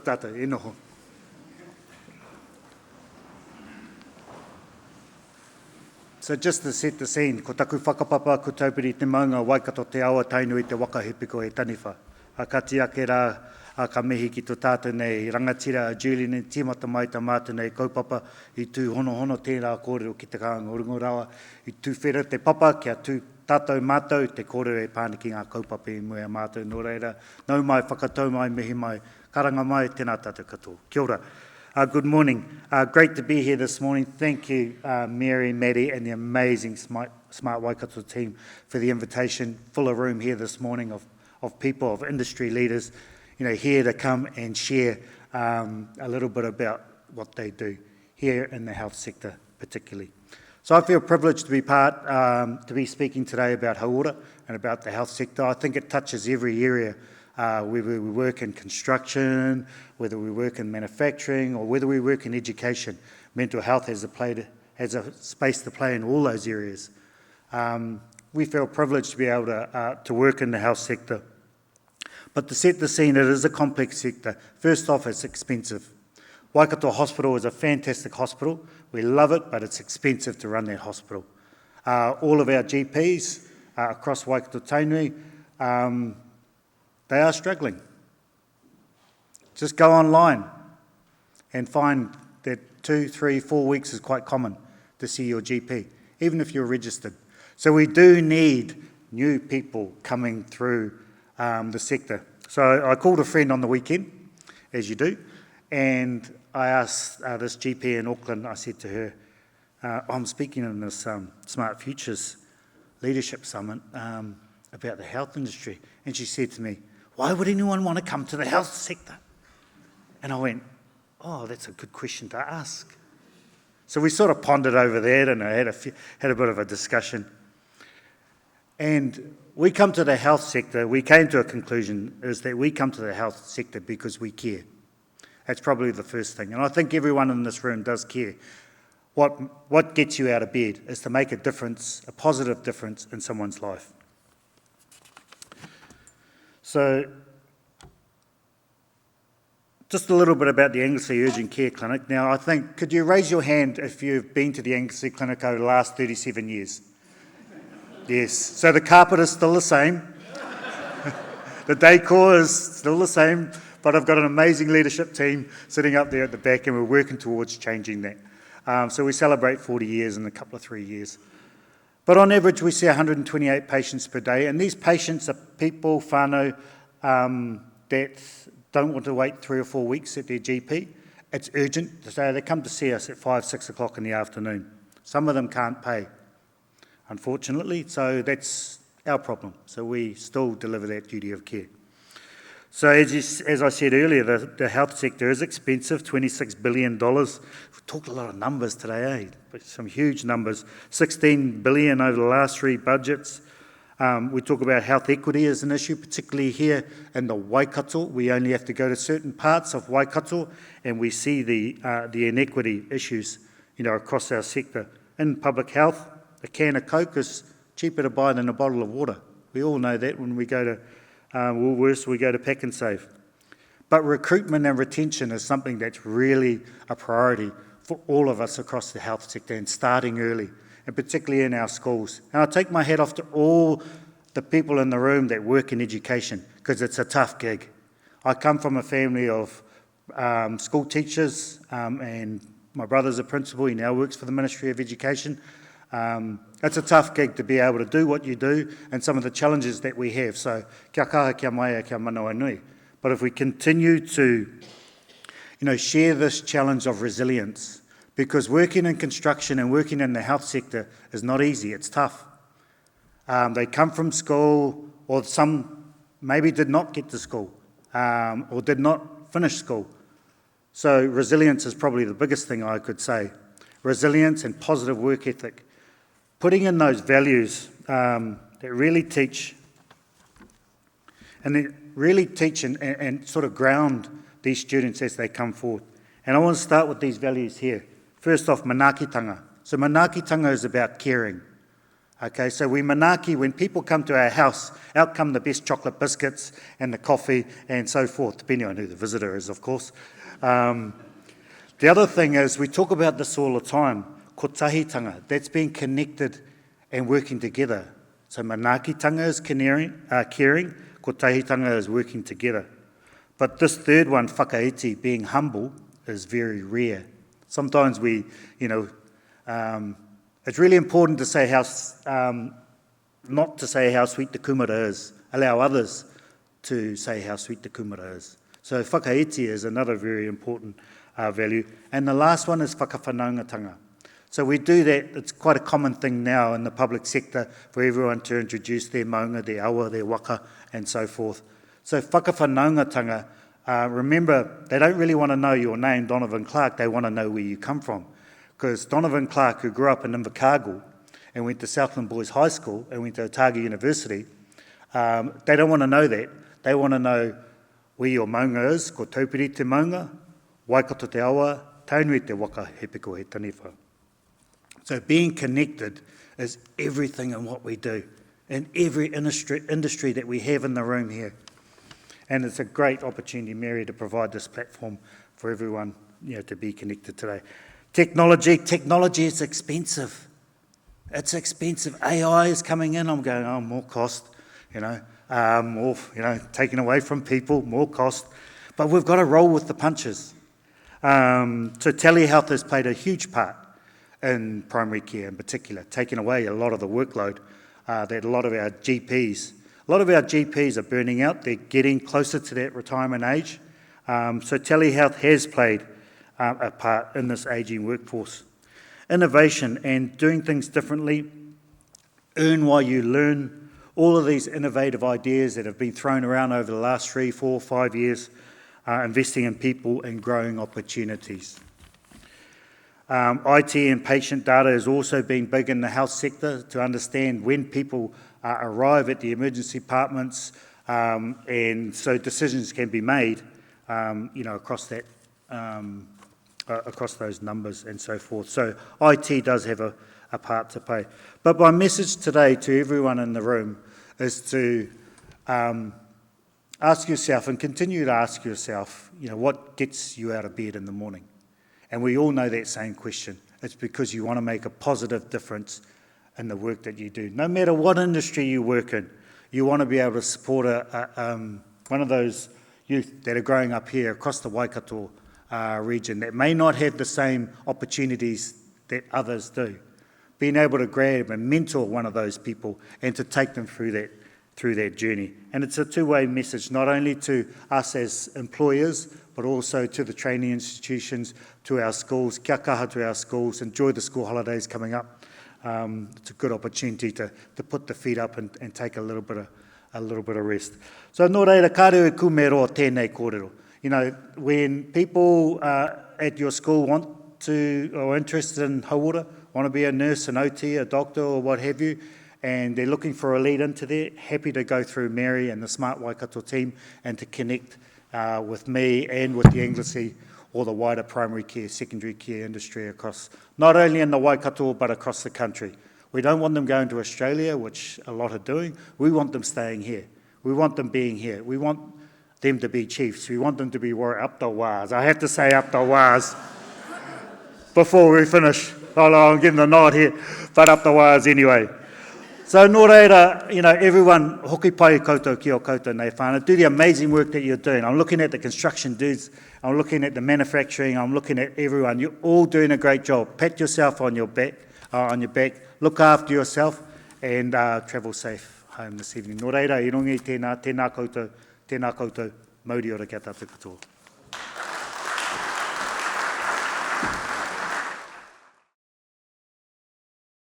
tata, e noho. So just to set the scene, ko taku whakapapa ko taupiri te maunga Waikato te awa tainu i te wakahepiko e taniwha. A kati ake rā a ka mihi ki tō tātou nei rangatira a Julie nei tīmata mai ta mātu nei kaupapa i tū hono tērā kōrero ki te kāanga oringo rawa i tū whera te papa kia tū tātou mātou te kōrero e pāniki ngā kaupapa i mua mātou nō reira. Nau mai, whakatau mai, mihi mai, karanga mai, tēnā tātou katoa. Kia ora. Good morning. Great to be here this morning. Thank you, Mary, Maddie, and the amazing Smart Waikato team for the invitation. Full of room here this morning of people, of industry leaders, here to come and share a little bit about what they do here in the health sector, particularly. So I feel privileged to be speaking today about hauora and about the health sector. I think it touches every area. Whether we work in construction, whether we work in manufacturing, or whether we work in education, mental health has a space to play in all those areas. We feel privileged to be able to work in the health sector. But to set the scene, it is a complex sector. First off, it's expensive. Waikato Hospital is a fantastic hospital. We love it, but it's expensive to run that hospital. All of our GPs across Waikato Tainui, they are struggling. Just go online and find that 2, 3, 4 weeks is quite common to see your GP, even if you're registered. So we do need new people coming through the sector. So I called a friend on the weekend, as you do, and I asked this GP in Auckland, I said to her, I'm speaking in this Smart Futures Leadership Summit about the health industry. And she said to me, why would anyone want to come to the health sector? And I went, oh, that's a good question to ask. So we sort of pondered over that and I had a bit of a discussion. And we come to the health sector, we came to a conclusion, is that we come to the health sector because we care. That's probably the first thing. And I think everyone in this room does care. What gets you out of bed is to make a difference, a positive difference in someone's life. So, just a little bit about the Angelsea Urgent Care Clinic. Now, I think, could you raise your hand if you've been to the Angelsea Clinic over the last 37 years? Yes. So the carpet is still the same. The decor is still the same, but I've got an amazing leadership team sitting up there at the back and we're working towards changing that. So we celebrate 40 years in a couple of 3 years. But on average, we see 128 patients per day, and these patients are people, whānau, that don't want to wait 3 or 4 weeks at their GP. It's urgent, so they come to see us at 5, 6 o'clock in the afternoon. Some of them can't pay, unfortunately, so that's our problem. So we still deliver that duty of care. So as I said earlier, the health sector is expensive, $26 billion. We've talked a lot of numbers today, but some huge numbers. $16 billion over the last 3 budgets. We talk about health equity as an issue, particularly here in the Waikato. We only have to go to certain parts of Waikato and we see the inequity issues across our sector. In public health, a can of Coke is cheaper to buy than a bottle of water. We all know that when we go to Woolworths, we go to Pack and Save. But recruitment and retention is something that's really a priority for all of us across the health sector and starting early, and particularly in our schools. And I take my hat off to all the people in the room that work in education because it's a tough gig. I come from a family of school teachers and my brother's a principal, he now works for the Ministry of Education. It's a tough gig to be able to do what you do and some of the challenges that we have. So, kia kaha, kia maia, kia manawa nui. But if we continue to, share this challenge of resilience, because working in construction and working in the health sector is not easy, it's tough. They come from school, or some maybe did not get to school, or did not finish school. So resilience is probably the biggest thing I could say. Resilience and positive work ethic. Putting in those values that really teach and sort of ground these students as they come forward. And I want to start with these values here. First off, manaakitanga. So manaakitanga is about caring. Okay, so we manaaki, when people come to our house, out come the best chocolate biscuits and the coffee and so forth, depending on who the visitor is, of course. The other thing is, we talk about this all the time, ko tahitanga, that's being connected and working together. So manaakitanga is caring, ko tahitanga is working together. But this third one, whakaiti, being humble, is very rare. Sometimes it's really important to say not to say how sweet the kumara is. Allow others to say how sweet the kumara is. So whakaiti is another very important value. And the last one is whakawhanaungatanga. So we do that, it's quite a common thing now in the public sector for everyone to introduce their maunga, their awa, their waka, and so forth. So whakawhanaungatanga, remember, they don't really want to know your name, Donovan Clarke, they want to know where you come from. Because Donovan Clarke, who grew up in Invaluable and went to Southland Boys High School and went to Otago University, they don't want to know that. They want to know where your maunga is, ko taupiri te maunga, Waikato te awa, taunui te waka, he piko he taniwha. So being connected is everything in what we do, in every industry that we have in the room here. And it's a great opportunity, Mary, to provide this platform for everyone to be connected today. Technology is expensive. It's expensive. AI is coming in. I'm going, more cost, more, taken away from people, more cost. But we've got to roll with the punches. So telehealth has played a huge part in primary care in particular, taking away a lot of the workload that a lot of our GPs are burning out. They're getting closer to that retirement age. So telehealth has played a part in this ageing workforce. Innovation and doing things differently, earn while you learn, all of these innovative ideas that have been thrown around over the last 3, 4, 5 years, investing in people and growing opportunities. IT and patient data has also been big in the health sector to understand when people arrive at the emergency departments, and so decisions can be made, across that. Across those numbers and so forth. So IT does have a part to play. But my message today to everyone in the room is to ask yourself and continue to ask yourself, what gets you out of bed in the morning? And we all know that same question. It's because you want to make a positive difference in the work that you do. No matter what industry you work in, you want to be able to support one of those youth that are growing up here across the Waikato region that may not have the same opportunities that others do. Being able to grab and mentor one of those people and to take them through that journey. And it's a two-way message, not only to us as employers, but also to the training institutions, to our schools. Kia kaha to our schools. Enjoy the school holidays coming up. It's a good opportunity to put the feet up and take a little bit of rest. So nō reira, ka reo e ku me roa tēnei kōrero. When people at your school are interested in hauora, want to be a nurse, an OT, a doctor, or what have you, and they're looking for a lead into there, happy to go through Mary and the Smart Waikato team and to connect with me and with the Angelsea or the wider primary care, secondary care industry across, not only in the Waikato, but across the country. We don't want them going to Australia, which a lot are doing. We want them staying here. We want them being here. We want them to be chiefs. We want them to be up the wires. I have to say up the wires before we finish. Oh, no, I'm getting the nod here, but up the wires anyway. So nō reira, everyone, hoki pai koutou ki o koutou nei whānau, do the amazing work that you're doing. I'm looking at the construction dudes, I'm looking at the manufacturing, I'm looking at everyone. You're all doing a great job. Pat yourself on your back, look after yourself, and travel safe home this evening. Nō reira, i rungi tēnā koutou, mauri ora kia tātou katoa.